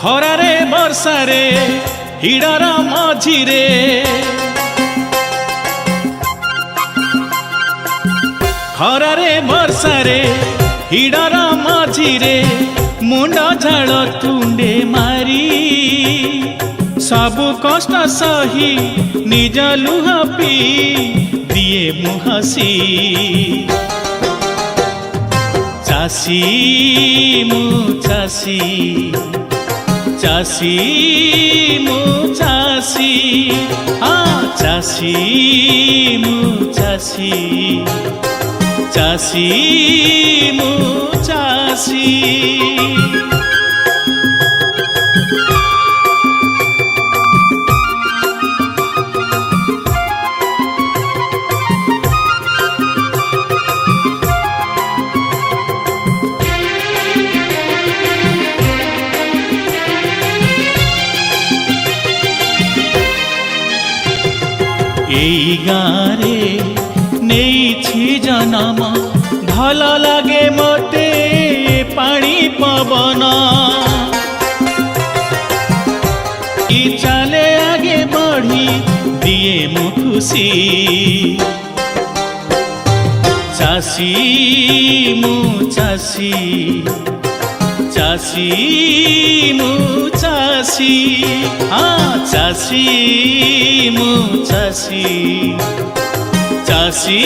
खरारे बर्षारे हिड़ार मझिरे खरारे बर्षारे हिड़ार मझिरे मुंड झाड़ तुंडे मारी सबु कष्ट सही निज लुह पी दिए मुहसी चासी मु चासी चासी मु चासी चासी मु चासी चासी मु चासी एई गारे नेइछि जनम भल लागे मते पानी पवन ई चले आगे बढ़ी दिए मु खुशी चासी मु चासी चासी मु चासी चासी मु चासी चासी